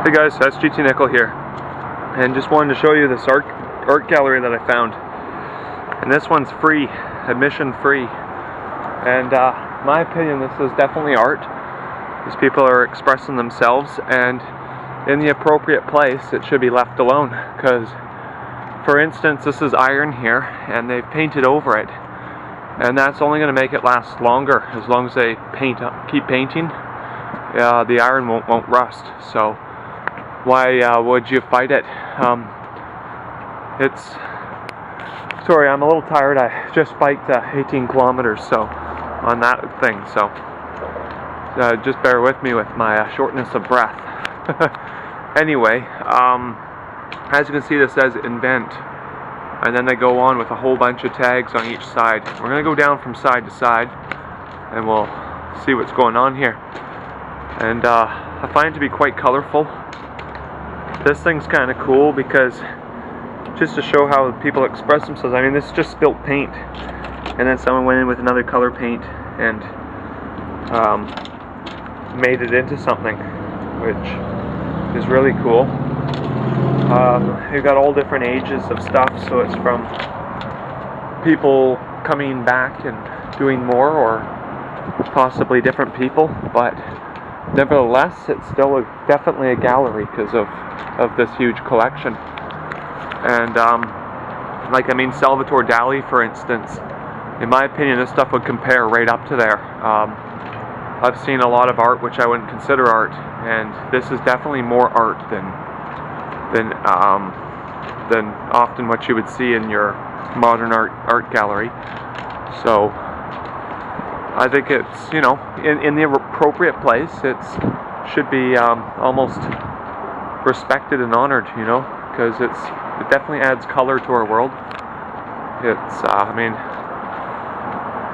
Hey guys, SGT Nickel here, and just wanted to show you this art gallery that I found. And this one's free, admission free, and in my opinion this is definitely art. These people are expressing themselves, and in the appropriate place it should be left alone, because for instance this is iron here and they've painted over it, and that's only going to make it last longer. As long as they keep painting, the iron won't rust. So why would you fight it? Sorry, I'm a little tired. I just biked 18 kilometers on that thing, so just bear with me with my shortness of breath. Anyway, as you can see, this says invent, and then they go on with a whole bunch of tags on each side. We're going to go down from side to side and we'll see what's going on here. And I find it to be quite colorful. This thing's kind of cool because just to show how people express themselves. I mean, this is just spilt paint, and then someone went in with another color paint and made it into something, which is really cool. You've got all different ages of stuff, so it's from people coming back and doing more, or possibly different people, but nevertheless it's still definitely a gallery because of this huge collection. And like, I mean, Salvatore Dali, for instance, in my opinion this stuff would compare right up to there. I've seen a lot of art which I wouldn't consider art, and this is definitely more art than often what you would see in your modern art gallery. So I think it's, you know, in the appropriate place, it should be almost respected and honored, you know, because it definitely adds color to our world. It's I mean,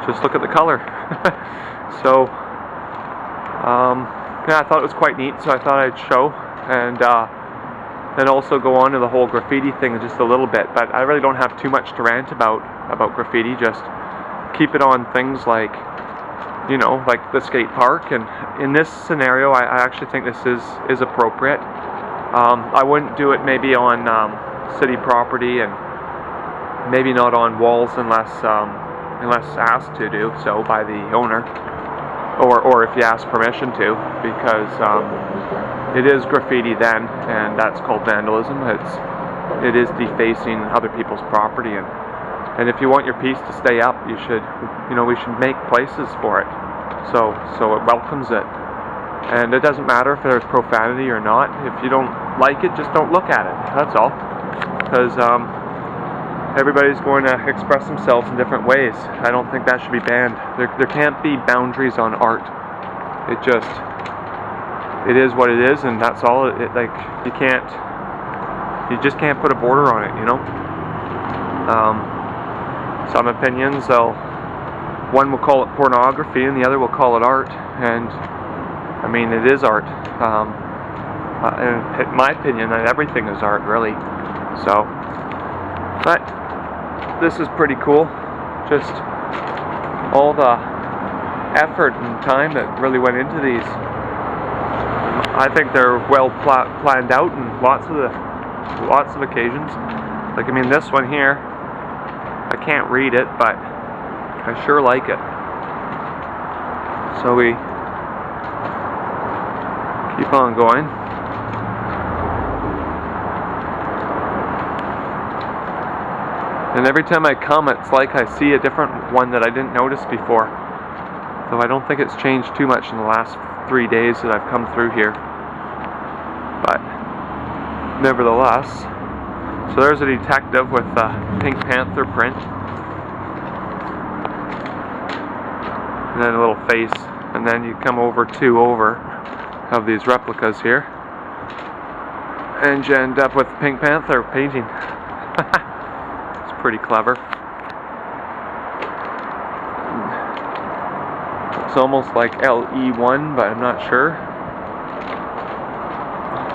just look at the color. So yeah, I thought it was quite neat, so I thought I'd show, and then also go on to the whole graffiti thing just a little bit. But I really don't have too much to rant about graffiti. Just keep it on things like, you know, like the skate park. And in this scenario I actually think this is appropriate. I wouldn't do it maybe on city property, and maybe not on walls unless asked to do so by the owner, or if you ask permission to, because it is graffiti then, and that's called vandalism. It is defacing other people's property, and if you want your piece to stay up, we should make places for it, so it welcomes it. And it doesn't matter if there's profanity or not. If you don't like it, just don't look at it. That's all. Because everybody's going to express themselves in different ways. I don't think that should be banned. There can't be boundaries on art. It is what it is, and that's all. Like, you just can't put a border on it, you know. Some opinions, one will call it pornography and the other will call it art, and I mean, it is art. In my opinion, everything is art, really. So, but this is pretty cool. Just all the effort and time that really went into these. I think they're well planned out in lots of occasions. Like, I mean, this one here, I can't read it, but I sure like it. So we keep on going. And every time I come, it's like I see a different one that I didn't notice before. So I don't think it's changed too much in the last 3 days that I've come through here. But nevertheless, so there's a detective with a Pink Panther print. And then a little face. And then you come over of these replicas here, and you end up with Pink Panther painting. It's pretty clever. It's almost like LE1, but I'm not sure.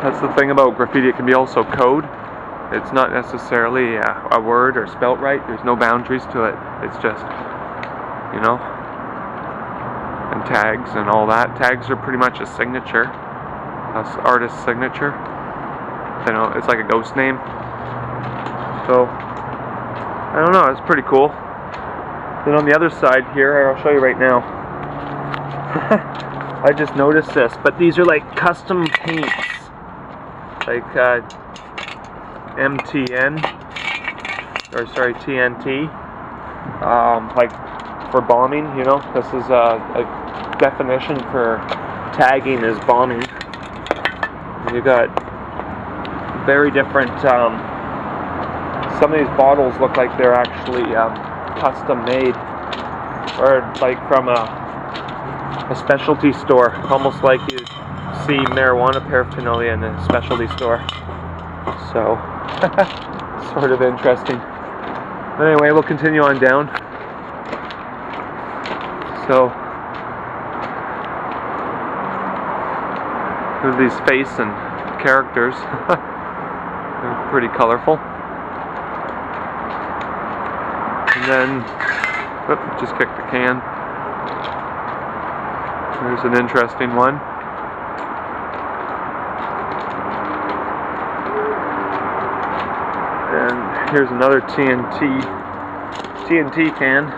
That's the thing about graffiti, it can be also code. It's not necessarily a word or spelt right. There's no boundaries to it. It's just, you know, and tags and all that. Tags are pretty much a signature. artist's signature. You know, it's like a ghost name. So I don't know, it's pretty cool. Then on the other side here, I'll show you right now. I just noticed this, but these are like custom paints, like MTN, or sorry, TNT, like for bombing. You know, this is a definition for tagging is bombing. And you got very different. Some of these bottles look like they're actually custom made, or like from a specialty store, almost like you see marijuana paraphernalia in a specialty store. So, sort of interesting. But anyway, we'll continue on down. So, these face and characters. They're pretty colorful. And then, whoop, just kicked the can. There's an interesting one. And here's another TNT can.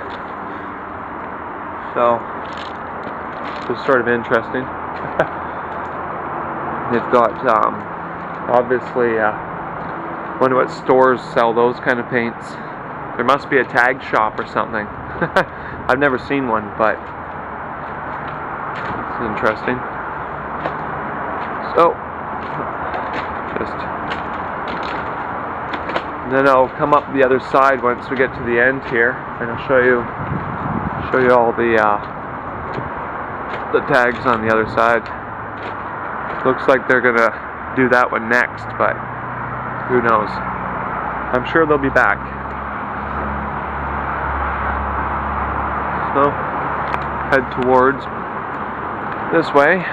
So, it's sort of interesting. They've got, obviously, wonder what stores sell those kind of paints. There must be a tag shop or something. I've never seen one, but it's interesting. So, and then I'll come up the other side once we get to the end here, and I'll show you all the tags on the other side. Looks like they're gonna do that one next, but who knows? I'm sure they'll be back. So, head towards this way.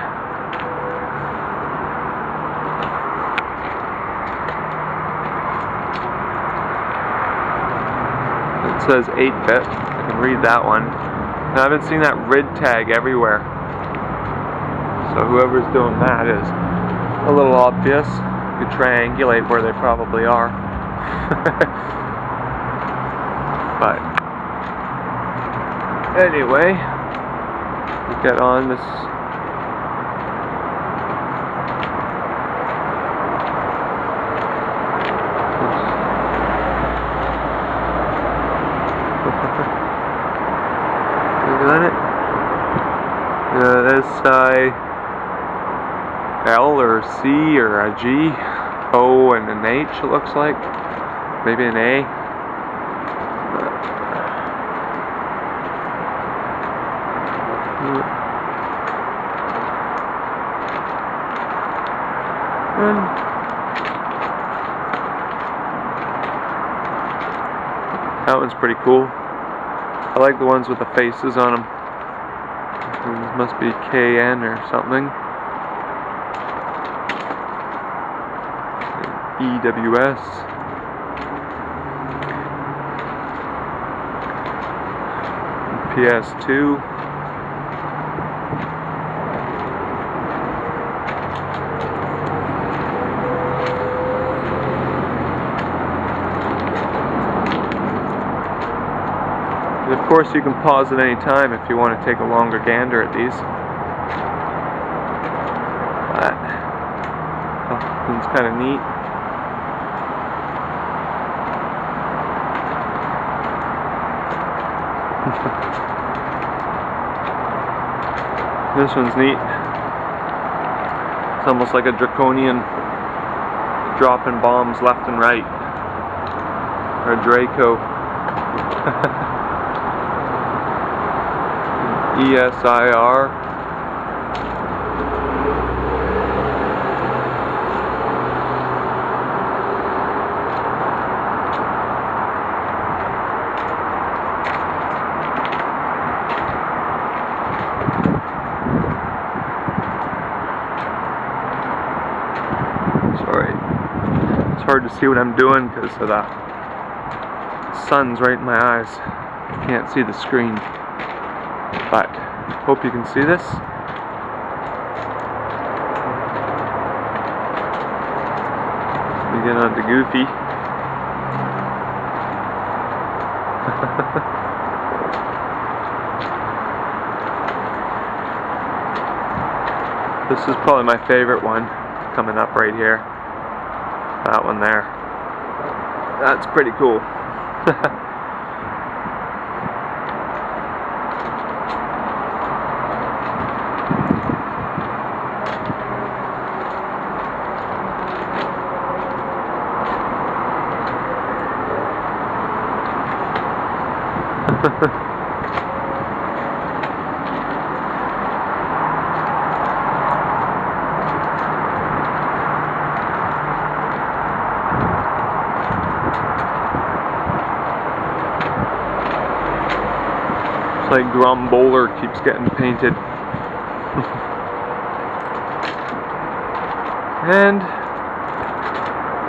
It says 8-bit. I can read that one. And I haven't seen that rid tag everywhere. So whoever's doing that is a little obvious. You could triangulate where they probably are. But anyway, we get on this. You got it? This L or C or a G, O and an H it looks like, maybe an A. That one's pretty cool. I like the ones with the faces on them. This must be KN or something. EWS. PS2. And of course you can pause at any time if you want to take a longer gander at these. But it's kind of neat. This one's neat. It's almost like a draconian dropping bombs left and right. Or a Draco. ESIR. Sorry, it's hard to see what I'm doing because of the sun's right in my eyes. I can't see the screen, but hope you can see this. We get on to Goofy. This is probably my favorite one coming up right here. That one there. That's pretty cool. It's like Drum Bowler keeps getting painted. And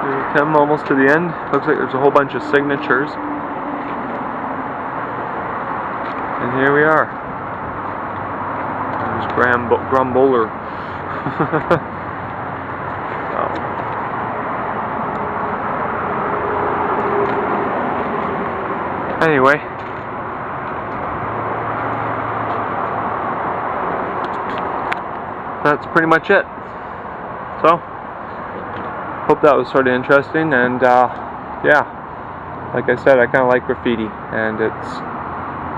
we come almost to the end. Looks like there's a whole bunch of signatures. And here we are. There's Drum Bowler. Anyway. That's pretty much it. So, hope that was sort of interesting, and yeah, like I said, I kind of like graffiti, and it's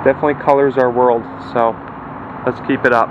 definitely colors our world, so let's keep it up.